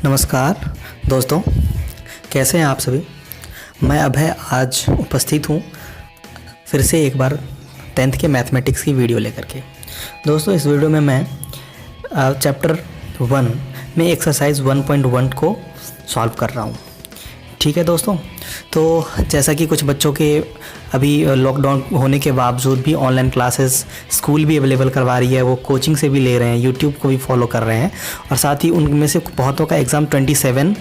नमस्कार दोस्तों, कैसे हैं आप सभी। मैं अभय आज उपस्थित हूँ फिर से एक बार 10th के मैथमेटिक्स की वीडियो लेकर के। दोस्तों, इस वीडियो में मैं चैप्टर 1 में एक्सरसाइज 1.1 को सॉल्व कर रहा हूँ। ठीक है दोस्तों, तो जैसा कि कुछ बच्चों के अभी लॉकडाउन होने के बावजूद भी ऑनलाइन क्लासेस स्कूल भी अवेलेबल करवा रही है, वो कोचिंग से भी ले रहे हैं, यूट्यूब को भी फॉलो कर रहे हैं और साथ ही उनमें से बहुतों का एग्ज़ाम 27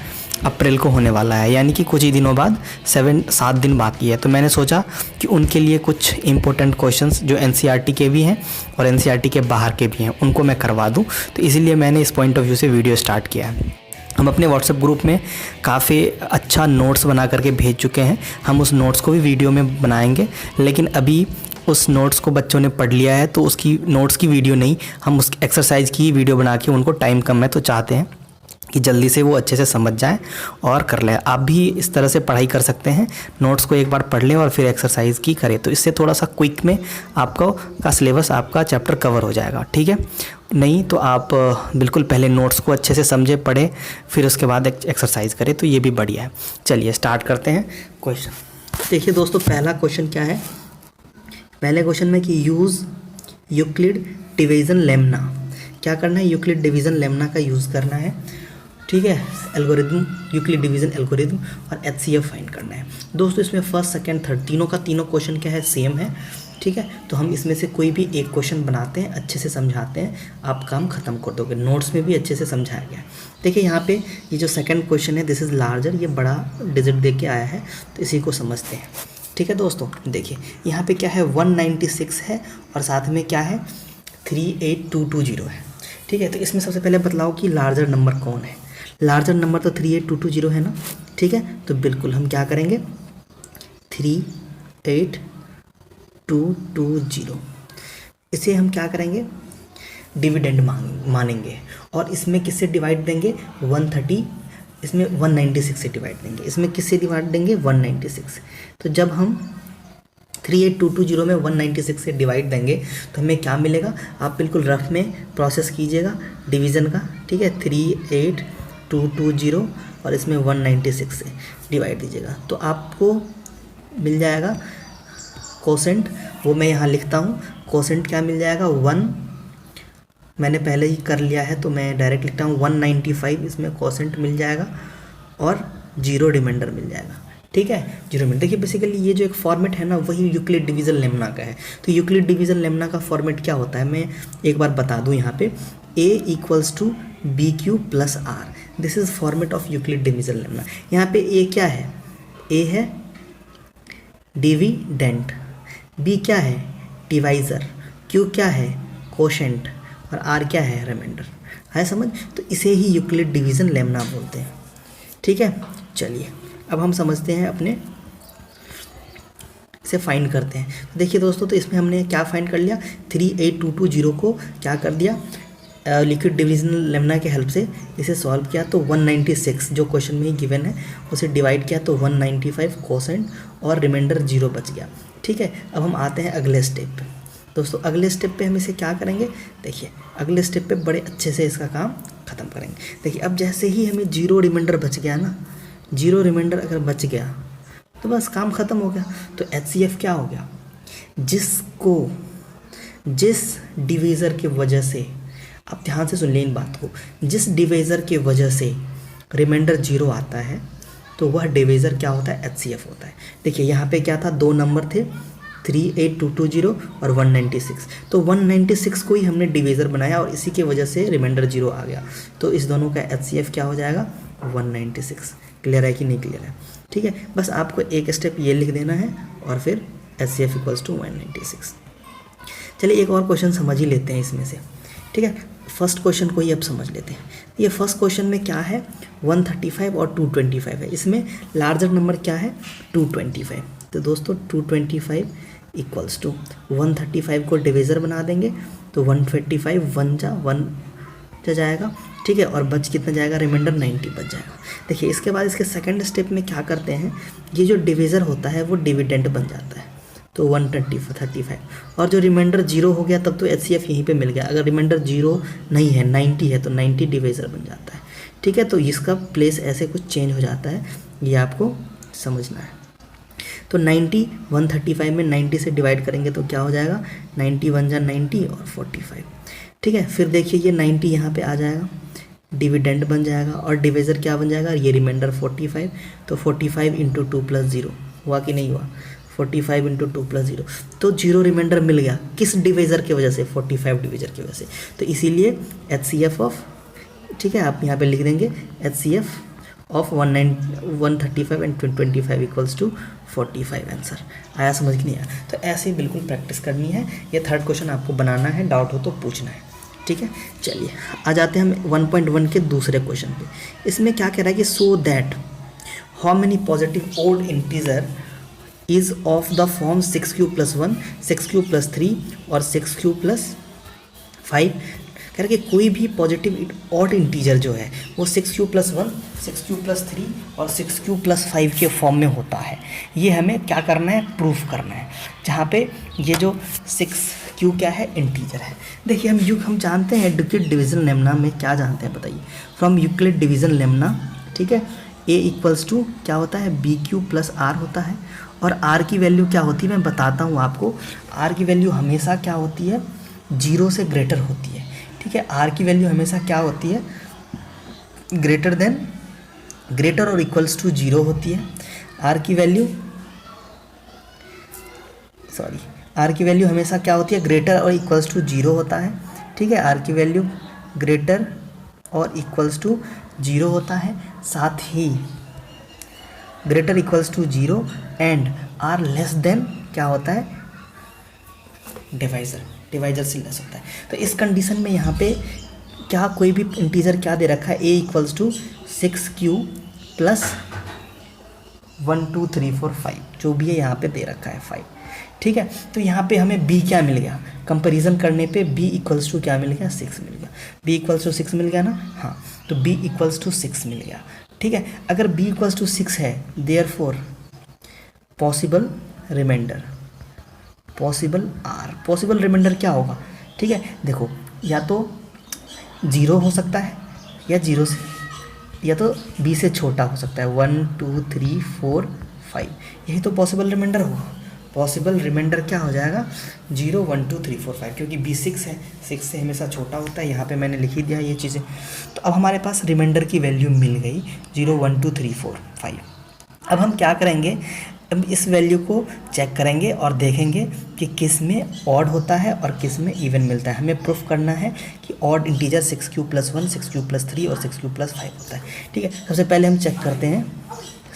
अप्रैल को होने वाला है, यानी कि कुछ ही दिनों बाद 7 दिन बाकी है। तो मैंने सोचा कि उनके लिए कुछ इंपॉर्टेंट क्वेश्चंस जो एनसीईआरटी के भी हैं और एनसीईआरटी के बाहर के भी हैं उनको मैं करवा दूं, तो इसीलिए मैंने इस पॉइंट ऑफ व्यू से वीडियो स्टार्ट किया है। हम अपने व्हाट्सएप ग्रुप में काफ़ी अच्छा नोट्स बना करके भेज चुके हैं, हम उस नोट्स को भी वीडियो में बनाएंगे, लेकिन अभी उस नोट्स को बच्चों ने पढ़ लिया है तो उसकी नोट्स की वीडियो नहीं, हम उस एक्सरसाइज की वीडियो बना के, उनको टाइम कम है तो चाहते हैं कि जल्दी से वो अच्छे से समझ जाएं और कर लें। आप भी इस तरह से पढ़ाई कर सकते हैं, नोट्स को एक बार पढ़ लें और फिर एक्सरसाइज की करें, तो इससे थोड़ा सा क्विक में आपका सिलेबस, आपका चैप्टर कवर हो जाएगा। ठीक है, नहीं तो आप बिल्कुल पहले नोट्स को अच्छे से समझे, पढ़े, फिर उसके बाद एक्सरसाइज करें, तो ये भी बढ़िया है। चलिए स्टार्ट करते हैं क्वेश्चन। देखिए दोस्तों, पहला क्वेश्चन क्या है। पहले क्वेश्चन में कि यूज़ यूक्लिड डिवीज़न लेमना, क्या करना है, यूक्लिड डिवीज़न लेमना का यूज़ करना है। ठीक है, एल्गोरिदम, यूक्लिड डिवीज़न एल्गोरिदम और एचसीएफ फाइंड करना है। दोस्तों, इसमें फर्स्ट सेकंड थर्ड तीनों क्वेश्चन क्या है, सेम है। ठीक है, तो हम इसमें से कोई भी एक क्वेश्चन बनाते हैं, अच्छे से समझाते हैं, आप काम खत्म कर दोगे। नोट्स में भी अच्छे से समझाया गया है। देखिए यहाँ पे ये जो सेकंड क्वेश्चन है, दिस इज़ लार्जर, ये बड़ा डिजिट दे के आया है, तो इसी को समझते हैं। ठीक है दोस्तों, देखिए यहाँ पे क्या है, 196 है और साथ में क्या है, 38220 है। ठीक है, तो इसमें सबसे पहले बतलाओ कि लार्जर नंबर कौन है। लार्जर नंबर तो 38220 है ना। ठीक है, तो बिल्कुल हम क्या करेंगे, 38220 इसे हम क्या करेंगे, डिविडेंड मानेंगे और इसमें किससे डिवाइड देंगे, 130, इसमें 196 से डिवाइड देंगे। इसमें किससे डिवाइड देंगे, 196। तो जब हम 38220 में 196 से डिवाइड देंगे तो हमें क्या मिलेगा, आप बिल्कुल रफ में प्रोसेस कीजिएगा डिवीज़न का। ठीक है, 38220 और इसमें 196 से डिवाइड दीजिएगा तो आपको मिल जाएगा कोसेंट, वो मैं यहाँ लिखता हूँ। कोसेंट क्या मिल जाएगा, 1, मैंने पहले ही कर लिया है तो मैं डायरेक्ट लिखता हूँ 195, इसमें कोसेंट मिल जाएगा और 0 रिमाइंडर मिल जाएगा। ठीक है, 0 रिमाइंडर। देखिए बेसिकली ये जो एक फॉर्मेट है ना, वही यूक्लिड डिवीज़न लेमना का है। तो यूक्लिड डिवीज़न लेमना का फॉर्मेट क्या होता है, मैं एक बार बता दूँ यहाँ पे, A = BQ + R, this is format of Euclid division Lemna. यहाँ पे A क्या है, A है डिविडेंट, B क्या है, डिवाइज़र, Q क्या है, कोशेंट और R क्या है, रिमाइंडर। है समझ, तो इसे ही यूक्लिड डिवीज़न लेमना बोलते हैं। ठीक है, चलिए अब हम समझते हैं, अपने इसे फाइंड करते हैं। देखिए दोस्तों, तो इसमें हमने क्या फाइंड कर लिया, 38220 को क्या कर दिया, लिक्विड डिवीज़न लेमना के हेल्प से इसे सॉल्व किया तो 196 जो क्वेश्चन में ही गिवन है उसे डिवाइड किया तो 195 कोसेंट और रिमाइंडर 0 बच गया। ठीक है, अब हम आते हैं अगले स्टेप पे। दोस्तों अगले स्टेप पे हम इसे क्या करेंगे, देखिए अगले स्टेप पे बड़े अच्छे से इसका काम ख़त्म करेंगे। देखिए अब जैसे ही हमें 0 रिमाइंडर बच गया ना, 0 रिमाइंडर अगर बच गया तो बस काम ख़त्म हो गया। तो एचसीएफ क्या हो गया, जिस डिवीज़र की वजह से, आप ध्यान से सुन लें इन बात को, जिस डिवीज़र की वजह से रिमाइंडर 0 आता है तो वह डिवीज़र क्या होता है, एचसीएफ होता है। देखिए यहाँ पे क्या था, 2 नंबर थे, 38220 और 196, तो 196 को ही हमने डिवीज़र बनाया और इसी की वजह से रिमाइंडर 0 आ गया, तो इस दोनों का एचसीएफ क्या हो जाएगा, 196। क्लियर है कि नहीं क्लियर है। ठीक है, बस आपको एक स्टेप ये लिख देना है और फिर एचसीएफ = 196। चलिए एक और क्वेश्चन समझ ही लेते हैं इसमें से। ठीक है, फर्स्ट क्वेश्चन को ही अब समझ लेते हैं। ये फर्स्ट क्वेश्चन में क्या है, 135 और 225 है। इसमें लार्जर नंबर क्या है, 225। तो दोस्तों 225 = 135 को डिवीज़र बना देंगे तो 155 1 जा जाएगा। ठीक है, और बच कितना जाएगा, रिमाइंडर 90 बच जाएगा। देखिए इसके बाद इसके सेकंड स्टेप में क्या करते हैं, ये जो डिवीज़र होता है वो डिविडेंड बन जाता है, तो 135 और जो रिमाइंडर 0 हो गया तब तो एचसीएफ यहीं पे मिल गया। अगर रिमाइंडर 0 नहीं है, 90 है, तो 90 डिवीज़र बन जाता है। ठीक है, तो इसका प्लेस ऐसे कुछ चेंज हो जाता है, ये आपको समझना है। तो 90 135 में 90 से डिवाइड करेंगे तो क्या हो जाएगा, 90 1 जा 90 और 45। ठीक है, फिर देखिए ये 90 यहाँ पे आ जाएगा, डिविडेंड बन जाएगा और डिविज़र क्या बन जाएगा, ये रिमाइंडर 45। तो 45 इंटू 2 प्लस 0 हुआ कि नहीं हुआ, 45 इंटू 2 प्लस 0, तो 0 रिमाइंडर मिल गया किस डिविज़र की वजह से, 45 डिविज़र की वजह से। तो इसीलिए HCF ऑफ, ठीक है, आप यहाँ पे लिख देंगे HCF of 135 and 25 equals to 45 answer. आया समझ कि नहीं आया? तो ऐसे ही बिल्कुल प्रैक्टिस करनी है। ये थर्ड क्वेश्चन आपको बनाना है, डाउट हो तो पूछना है। ठीक है, चलिए आ जाते हैं हम 1.1 के दूसरे क्वेश्चन पे। इसमें क्या कह रहा है कि so that how many positive odd integer is of the form 6q + 1, 6q + 3 और 6q + 5। कह रहा है कि कोई भी पॉजिटिव ऑड इंटीजर जो है वो 6q + 1, 6q + 3 और 6q + 5 के फॉर्म में होता है। ये हमें क्या करना है, प्रूफ करना है। जहाँ पे ये जो 6q क्या है, इंटीजर है। देखिए हम जानते हैं यूक्लिड डिवीजन लेमना में क्या जानते हैं बताइए, फ्रॉम यूक्लिड डिवीजन लेमना, ठीक है, a = क्या होता है, BQ + R होता है। और R की वैल्यू क्या होती है मैं बताता हूँ आपको। R की वैल्यू हमेशा क्या होती है, 0 से ग्रेटर होती है। ठीक है, R की वैल्यू हमेशा क्या होती है, ग्रेटर और इक्वल्स टू 0 होती है। R की वैल्यू हमेशा क्या होती है, ग्रेटर और इक्वल्स टू 0 होता है। ठीक है, R की वैल्यू ग्रेटर और इक्वल्स टू 0 होता है। साथ ही greater equals to 0 and R less than क्या होता है, डिवाइजर से लेस होता है। तो इस कंडीशन में यहाँ पे क्या कोई भी इंटीजर क्या दे रखा है, a = 6q + 1 2 3 4 5, जो भी है यहाँ पे दे रखा है 5। ठीक है, तो यहाँ पे हमें b क्या मिल गया, कंपैरिजन करने पे b = क्या मिल गया, 6 मिल गया। b = 6 मिल गया ना, हाँ, तो b = 6 मिल गया। ठीक है, अगर b = 6 है, therefore possible remainder possible remainder क्या होगा। ठीक है, देखो या तो 0 हो सकता है या 0 से, या तो b से छोटा हो सकता है, 1 2 3 4 5, यही तो पॉसिबल रिमाइंडर होगा। पॉसिबल रिमाइंडर क्या हो जाएगा, 0 1 2 3 4 5, क्योंकि b 6 है, 6 से हमेशा छोटा होता है। यहाँ पे मैंने लिख ही दिया ये चीज़ें। तो अब हमारे पास रिमाइंडर की वैल्यू मिल गई 0 1 2 3 4 5। अब हम क्या करेंगे, अब इस वैल्यू को चेक करेंगे और देखेंगे कि किस में ऑड होता है और किस में इवन मिलता है। हमें प्रूफ करना है कि ऑड इंटीजर 6q + 1, 6q + 3 और 6q + 5 होता है। ठीक है, सबसे पहले हम चेक करते हैं,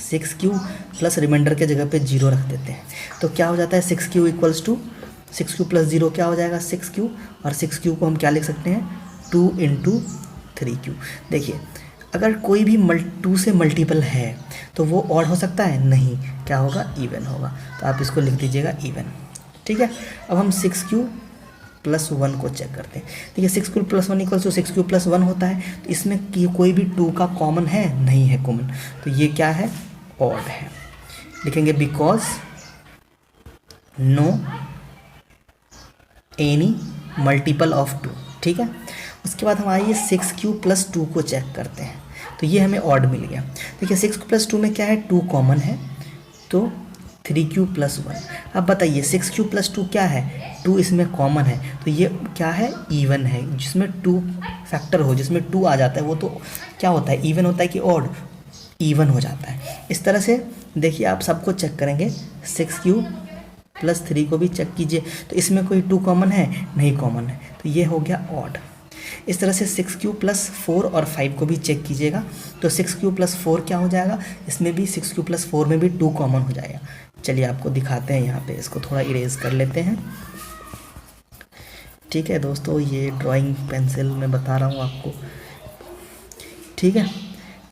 6q प्लस रिमाइंडर के जगह पे 0 रख देते हैं। तो क्या हो जाता है, 6q + 0 क्या हो जाएगा, 6q, और 6q को हम क्या लिख सकते हैं, 2 × 3q। देखिए अगर कोई भी 2 से मल्टीपल है तो वो ऑड हो सकता है, नहीं, क्या होगा, इवन होगा। तो आप इसको लिख दीजिएगा इवन। ठीक है, अब हम 6q + 1 को चेक करते हैं। देखिए 6q + 1 = 6q + 1 होता है, तो इसमें कोई भी 2 का कॉमन है, नहीं है कॉमन, तो ये क्या है, ऑड है। लिखेंगे because no any multiple of 2। ठीक है, उसके बाद हम आइए 6q + 2 को चेक करते हैं। तो ये हमें ऑड मिल गया। देखिए 6 + 2 में क्या है, 2 कॉमन है, तो 3q + 1। अब बताइए 6q + 2 क्या है, 2 इसमें कॉमन है, तो ये क्या है, इवन है। जिसमें 2 फैक्टर हो, जिसमें 2 आ जाता है, वो तो क्या होता है, इवन होता है कि ऑड, इवन हो जाता है। इस तरह से देखिए आप सबको चेक करेंगे, 6q + 3 को भी चेक कीजिए, तो इसमें कोई 2 कॉमन है, नहीं कॉमन है, तो ये हो गया ऑड। इस तरह से 6q + 4 और 5 को भी चेक कीजिएगा, तो 6q + 4 क्या हो जाएगा, इसमें भी 6q + 4 में भी 2 कॉमन हो जाएगा। चलिए आपको दिखाते हैं, यहाँ पे इसको थोड़ा इरेज कर लेते हैं। ठीक है दोस्तों, ये ड्राइंग पेंसिल में बता रहा हूँ आपको। ठीक है,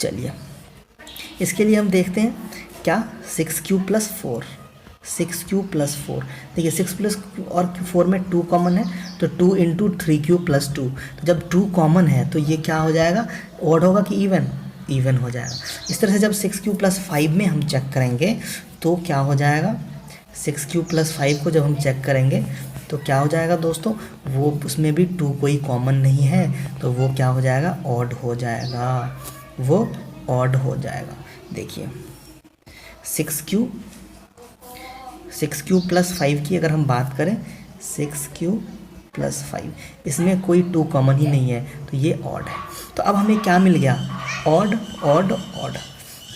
चलिए इसके लिए हम देखते हैं क्या, 6q + 4, 6q + 4। देखिए 6 + और 4 में 2 कॉमन है, तो 2 × 3q + 2। तो जब 2 कॉमन है तो ये क्या हो जाएगा, ऑड होगा कि इवन हो जाएगा। इस तरह से जब 6q + 5 में हम चेक करेंगे तो क्या हो जाएगा, 6q + 5 को जब हम चेक करेंगे तो क्या हो जाएगा दोस्तों, वो उसमें भी 2 कोई कॉमन नहीं है, तो वो क्या हो जाएगा, ऑड हो जाएगा। वो ऑड हो जाएगा। देखिए 6 क्यू प्लस 5 की अगर हम बात करें, 6 क्यू प्लस 5, इसमें कोई 2 कॉमन ही नहीं है, तो ये ऑड है। तो अब हमें क्या मिल गया, ऑड ऑड ऑड,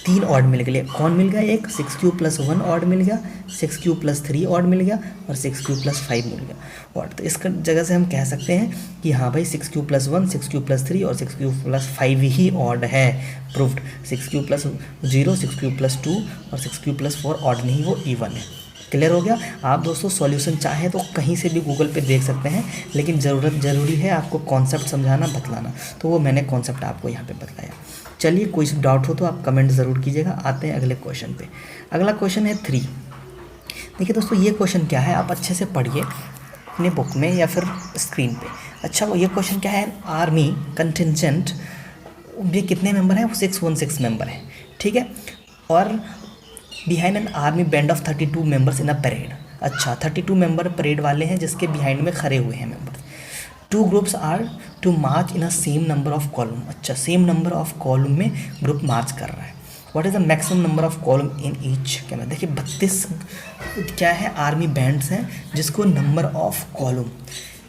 3 ऑड मिल गए। कौन मिल गया, एक 6 क्यू प्लस 1 ऑड मिल गया, 6 क्यू प्लस 3 ऑड मिल गया, और 6 क्यू प्लस 5 मिल गया ऑड। तो इसका जगह से हम कह सकते हैं कि हाँ भाई 6 क्यू प्लस 1, 6 क्यू प्लस 3 और 6 क्यू प्लस 5 ही ऑड है, proofed. 6 Q plus 0, 6 Q plus 2 और 6 क्यू प्लस 4 ऑड नहीं, वो इवन है। क्लियर हो गया। आप दोस्तों सॉल्यूशन चाहे तो कहीं से भी गूगल पे देख सकते हैं, लेकिन ज़रूरी है आपको कॉन्सेप्ट समझाना, बतलाना, तो वो मैंने कॉन्सेप्ट आपको यहाँ पे बताया। चलिए कोई डाउट हो तो आप कमेंट ज़रूर कीजिएगा। आते हैं अगले क्वेश्चन पे। अगला क्वेश्चन है 3। देखिए दोस्तों ये क्वेश्चन क्या है, आप अच्छे से पढ़िए अपने बुक में या फिर स्क्रीन पे। अच्छा ये क्वेश्चन क्या है, आर्मी कंटिजेंट, ये कितने मेंबर हैं, वो 616 मेंबर हैं, ठीक है। और behind an army band of 32 members in a parade. अच्छा 32 मेंबर परेड वाले हैं जिसके बिहाइंड में खड़े हुए हैं members. 2 groups are to march in a same number of column. अच्छा सेम नंबर ऑफ कॉलम में ग्रुप मार्च कर रहा है। What is the maximum number of column in each camera. देखिए 32 क्या है, आर्मी बैंड्स हैं जिसको नंबर ऑफ कॉलम,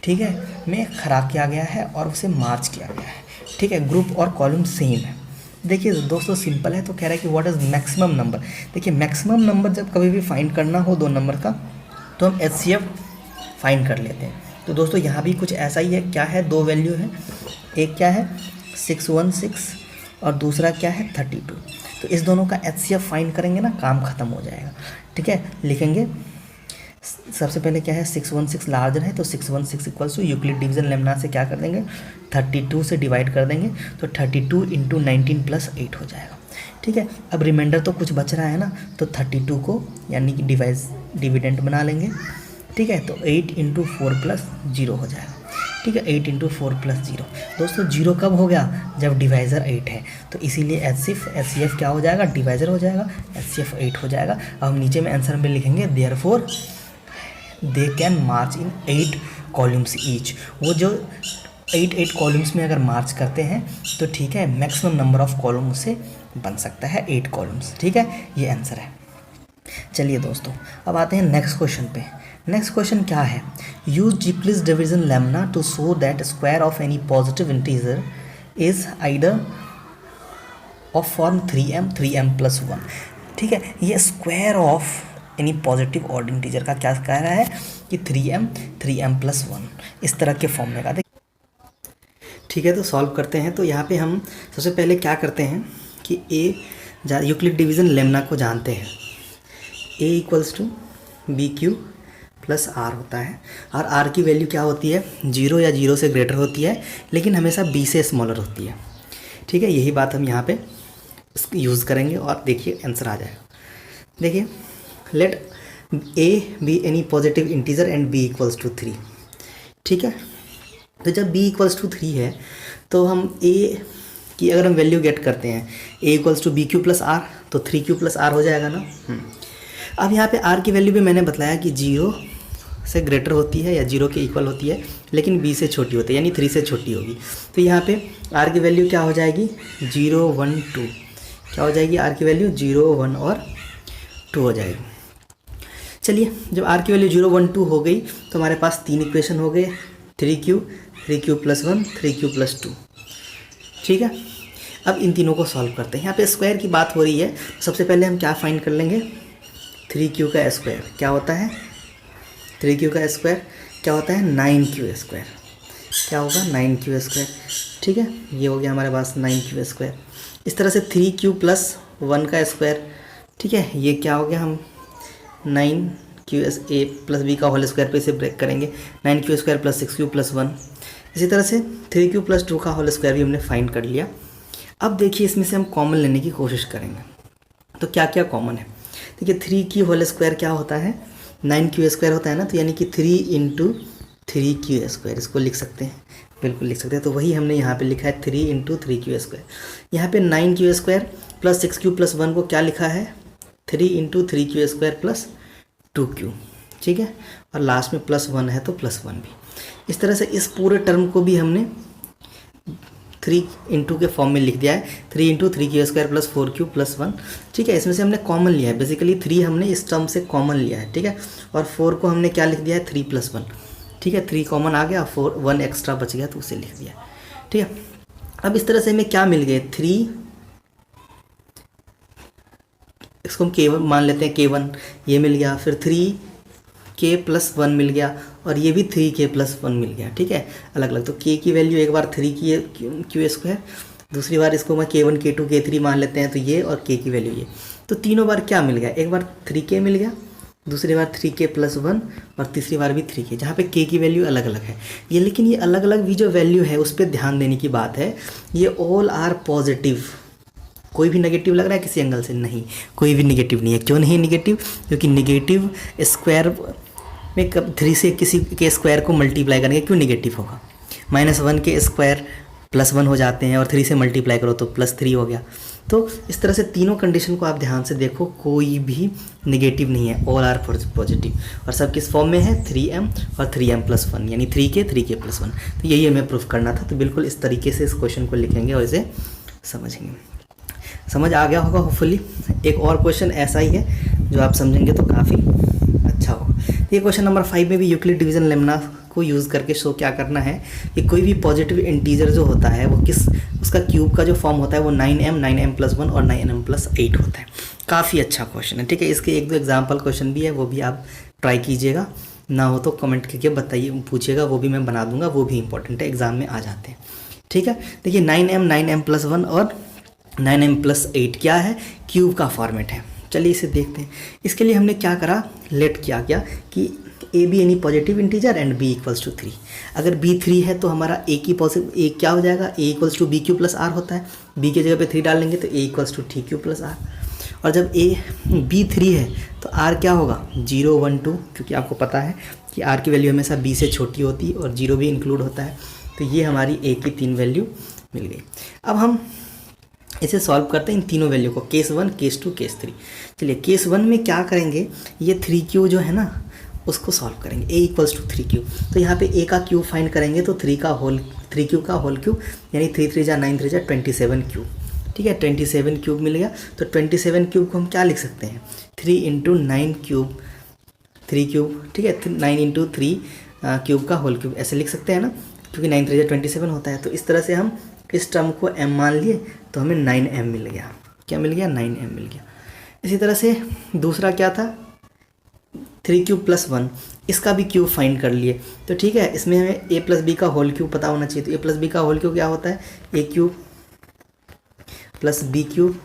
ठीक है, में खड़ा किया गया है और उसे मार्च किया गया है, ठीक है। ग्रुप और कॉलम सेम है। देखिए दोस्तों सिंपल है, तो कह रहा है कि व्हाट इज़ मैक्सिमम नंबर। देखिए मैक्सिमम नंबर जब कभी भी फाइंड करना हो 2 नंबर का, तो हम HCF फाइंड कर लेते हैं। तो दोस्तों यहाँ भी कुछ ऐसा ही है। क्या है, 2 वैल्यू है, एक क्या है 616 और दूसरा क्या है 32। तो इस दोनों का HCF फाइंड करेंगे ना, काम ख़त्म हो जाएगा, ठीक है। लिखेंगे सबसे पहले क्या है, 616 लार्जर है, तो 616 equals to Euclid division lemma से क्या कर देंगे, 32 से डिवाइड कर देंगे, तो 32 इंटू 19 प्लस 8 हो जाएगा, ठीक है। अब रिमाइंडर तो कुछ बच रहा है ना, तो 32 को यानी कि डिविडेंट बना लेंगे, ठीक है। तो 8 इंटू 4 प्लस 0 हो जाएगा, ठीक है। 8 इंटू 4 प्लस 0। दोस्तों 0 कब हो गया, जब डिवाइज़र 8 है, तो इसीलिए HCF क्या हो जाएगा, डिवाइज़र हो जाएगा, HCF 8 हो जाएगा। अब हम नीचे में आंसर में लिखेंगे therefore they can March in 8 columns each. वो जो 8 कॉलम्स में अगर मार्च करते हैं तो ठीक है, मैक्सिमम नंबर ऑफ कॉलम से बन सकता है 8 कॉलम्स, ठीक है। ये आंसर है। चलिए दोस्तों अब आते हैं नेक्स्ट क्वेश्चन पे। नेक्स्ट क्वेश्चन क्या है, use Euclid's division lemma to show that square of any positive integer is either of form 3m plus 1, ठीक है। ये स्क्वायर ऑफ यानी पॉजिटिव ऑड इंटीजर का क्या कह रहा है कि 3m प्लस 1 इस तरह के फॉर्म में का, ठीक है। तो सॉल्व करते हैं। तो यहाँ पे हम सबसे पहले क्या करते हैं कि यूक्लिड डिवीज़न लेमना को जानते हैं। A equals to BQ plus R होता है, और R की वैल्यू क्या होती है, 0 या 0 से ग्रेटर होती है, लेकिन हमेशा B से स्मॉलर होती है, ठीक है। यही बात हम यहाँ पे यूज़ करेंगे और देखिए आंसर आ जाएगा। देखिए let A be any positive integer and B equals to 3, ठीक है। तो जब B इक्वल्स टू 3 है तो हम A की अगर हम वैल्यू गेट करते हैं, A equals to BQ plus R, तो 3Q प्लस R हो जाएगा ना। अब यहाँ पे R की वैल्यू भी मैंने बताया कि 0 से ग्रेटर होती है या 0 के इक्वल होती है, लेकिन B से छोटी होती है, यानी 3 से छोटी होगी। तो यहाँ पे R की वैल्यू क्या हो जाएगी, 0 1 2, क्या हो जाएगी R की वैल्यू 0 1 और 2 हो जाएगी। चलिए जब R की वैल्यू 0 1 2 हो गई तो हमारे पास 3 इक्वेशन हो गए, 3Q प्लस 1, 3Q प्लस 2, ठीक है। अब इन तीनों को सॉल्व करते हैं। यहाँ पे स्क्वायर की बात हो रही है, सबसे पहले हम क्या फाइंड कर लेंगे, 3Q का स्क्वायर क्या होता है, 3Q का स्क्वायर क्या होता है, 9Q स्क्वायर, क्या होगा 9Q स्क्वायर, ठीक है। ये हो गया हमारे पास 9Q स्क्वायर। इस तरह से 3Q प्लस 1 का स्क्वायर, ठीक है, ये क्या हो गया, हम 9QA प्लस B का होल स्क्वायर पे इसे ब्रेक करेंगे, 9Q square plus 6Q plus 1। इसी तरह से 3Q प्लस 2 का होल स्क्वायर भी हमने फाइंड कर लिया। अब देखिए इसमें से हम कॉमन लेने की कोशिश करेंगे, तो क्या क्या कॉमन है। देखिए 3Q होल स्क्वायर क्या होता है, 9Q स्क्वायर होता है ना, तो यानी कि 3 इंटू 3Q स्क्वायर, इसको लिख सकते हैं, बिल्कुल लिख सकते हैं। तो वही हमने यहाँ पे लिखा है 3 इंटू 3Q स्क्वायर। यहाँ पे 9Q square plus 6Q plus 1 को क्या लिखा है, 3 into 3Q square plus 2Q, ठीक है। और लास्ट में प्लस 1 है तो प्लस 1 भी। इस तरह से इस पूरे टर्म को भी हमने 3 इंटू के फॉर्म में लिख दिया है, 3 इंटू 3 प्लस 4 प्लस 1। ठीक है, इसमें से हमने कॉमन लिया है, बेसिकली 3 हमने इस टर्म से कॉमन लिया है। ठीक है, और 4 को हमने क्या लिख दिया है 3 प्लस 1। ठीक है, 3 कॉमन आ गया, 1 एक्स्ट्रा बच गया तो उसे लिख दिया। ठीक है, अब इस तरह से हमें क्या मिल गए 3, इसको हम k1 मान लेते हैं, k1 ये मिल गया, फिर 3k प्लस 1 मिल गया, और ये भी 3k प्लस 1 मिल गया। ठीक है, अलग अलग, तो k की वैल्यू एक बार 3 की क्यू स्क्वायर, दूसरी बार इसको मैं k1 k2 k3 मान लेते हैं, तो ये और k की वैल्यू ये, तो तीनों बार क्या मिल गया, एक बार 3k मिल गया, दूसरी बार 3k प्लस 1, और तीसरी बार भी 3k, जहाँ पे k की वैल्यू अलग अलग है ये। लेकिन ये अलग अलग भी जो वैल्यू है उस पर ध्यान देने की बात है, ये ऑल आर पॉजिटिव। कोई भी नेगेटिव लग रहा है किसी एंगल से? नहीं, कोई भी नेगेटिव नहीं है। क्यों नहीं नेगेटिव? क्योंकि नेगेटिव स्क्वायर में कब 3 से किसी के स्क्वायर को मल्टीप्लाई करेंगे क्यों नेगेटिव होगा? -1 के स्क्वायर +1 हो जाते हैं, और 3 से मल्टीप्लाई करो तो +3 हो गया। तो इस तरह से तीनों कंडीशन को आप ध्यान से देखो, कोई भी नेगेटिव नहीं है, ऑल आर पॉजिटिव। और सब किस फॉर्म में है? 3m और 3m प्लस 1, यानी 3k प्लस 1। तो यही हमें प्रूफ करना था। तो बिल्कुल इस तरीके से इस क्वेश्चन को लिखेंगे और इसे समझेंगे। समझ आ गया होगा होपफुली। एक और क्वेश्चन ऐसा ही है जो आप समझेंगे तो काफ़ी अच्छा होगा। ये क्वेश्चन नंबर 5 में भी यूक्लिड डिवीजन लेमना को यूज़ करके शो क्या करना है कि कोई भी पॉजिटिव इंटीजर जो होता है वो उसका क्यूब का जो फॉर्म होता है वो 9m प्लस 1 और 9m प्लस 8 होता है। काफ़ी अच्छा क्वेश्चन है। ठीक है, इसके 1-2 एग्जाम्पल क्वेश्चन भी है, वो भी आप ट्राई कीजिएगा, ना हो तो कमेंट करके बताइए, पूछिएगा, वो भी मैं बना दूंगा, वो भी इंपॉर्टेंट है, एग्जाम में आ जाते हैं। ठीक है, देखिए 9m प्लस 1 और 9m प्लस 8 क्या है? क्यूब का फॉर्मेट है। चलिए इसे देखते हैं। इसके लिए हमने क्या करा, लेट किया क्या कि a be any positive integer and b equals to 3। अगर बी 3 है तो हमारा ए की पॉजिटिव ए क्या हो जाएगा, a equals to b q plus r होता है। बी की जगह पे 3 डालेंगे तो a equals to t q plus r. और जब बी 3 है तो आर क्या होगा, 0 1 2, क्योंकि आपको पता है कि आर की वैल्यू हमेशा बी से छोटी होती है और 0 भी इंक्लूड होता है। तो ये हमारी ए की 3 वैल्यू मिल गई। अब हम इसे सॉल्व करते हैं इन तीनों वैल्यू को, केस 1, केस 2, केस 3। चलिए केस 1 में क्या करेंगे, ये 3q जो है ना उसको सॉल्व करेंगे, a इक्वल्स टू 3q। तो यहाँ पे a का क्यूब फाइंड करेंगे तो 3q का होल क्यूब, यानी 3 3 जा 9 3 जा 27 क्यूब। ठीक है, 27 क्यूब मिल गया। तो 27 क्यूब को हम क्या लिख सकते हैं, 3 इंटू 9 क्यूब, 3 क्यूब। ठीक है, 9 इंटू 3 क्यूब का होल क्यूब, ऐसे लिख सकते हैं ना, क्योंकि 9 3 जा 27 होता है। तो इस तरह से हम इस टर्म को m मान लिए तो हमें 9m मिल गया। क्या मिल गया, 9m मिल गया। इसी तरह से दूसरा क्या था, 3q प्लस 1, इसका भी क्यूब फाइंड कर लिए। तो ठीक है, इसमें हमें a प्लस बी का होल क्यूब पता होना चाहिए। तो a प्लस बी का होल क्यूब क्या होता है, a cube plus b cube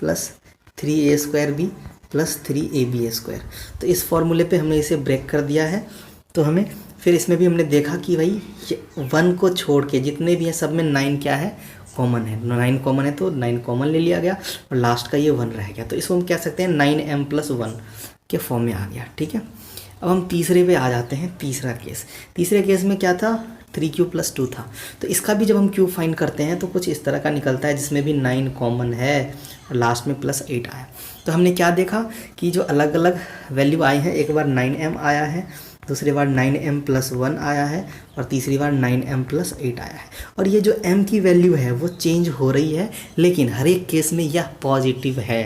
plus 3a square b plus 3ab square. तो इस फॉर्मूले पे हमने इसे ब्रेक कर दिया है। तो हमें फिर इसमें भी हमने देखा कि भाई 1 को छोड़ के जितने भी हैं सब में 9 क्या है, कॉमन है। 9 कॉमन है तो 9 कॉमन ले लिया गया और लास्ट का ये 1 रह गया। तो इसको हम कह सकते हैं 9m प्लस 1 के फॉर्म में आ गया। ठीक है, अब हम तीसरे पे आ जाते हैं। तीसरा केस, तीसरे केस में क्या था, 3q प्लस 2 था। तो इसका भी जब हम क्यूब फाइंड करते हैं तो कुछ इस तरह का निकलता है, जिसमें भी 9 कॉमन है और लास्ट में प्लस 8 आया। तो हमने क्या देखा कि जो अलग अलग वैल्यू आई हैं, एक बार 9m आया है, दूसरी बार 9m प्लस 1 आया है, और तीसरी बार 9m प्लस 8 आया है। और ये जो m की वैल्यू है वो चेंज हो रही है, लेकिन हर एक केस में यह पॉजिटिव है,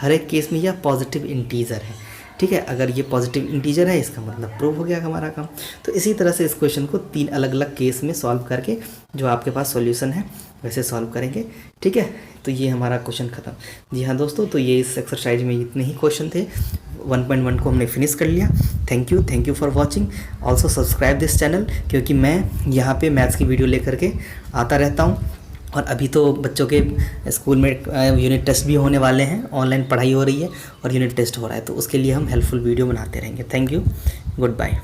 हर एक केस में यह पॉजिटिव इंटीजर है। ठीक है, अगर ये पॉजिटिव इंटीजर है इसका मतलब प्रूव हो गया हमारा काम। तो इसी तरह से इस क्वेश्चन को 3 अलग अलग केस में सॉल्व करके जो आपके पास सॉल्यूशन है वैसे सॉल्व करेंगे। ठीक है, तो ये हमारा क्वेश्चन ख़त्म। जी हाँ दोस्तों, तो ये इस एक्सरसाइज में इतने ही क्वेश्चन थे। 1.1 को हमने फिनिश कर लिया। Thank you for watching. Also subscribe this channel, क्योंकि मैं यहाँ पे मैथ्स की वीडियो लेकर के आता रहता हूँ। और अभी तो बच्चों के स्कूल में यूनिट टेस्ट भी होने वाले हैं, ऑनलाइन पढ़ाई हो रही है और यूनिट टेस्ट हो रहा है, तो उसके लिए हम हेल्पफुल वीडियो बनाते रहेंगे। Thank you, good bye.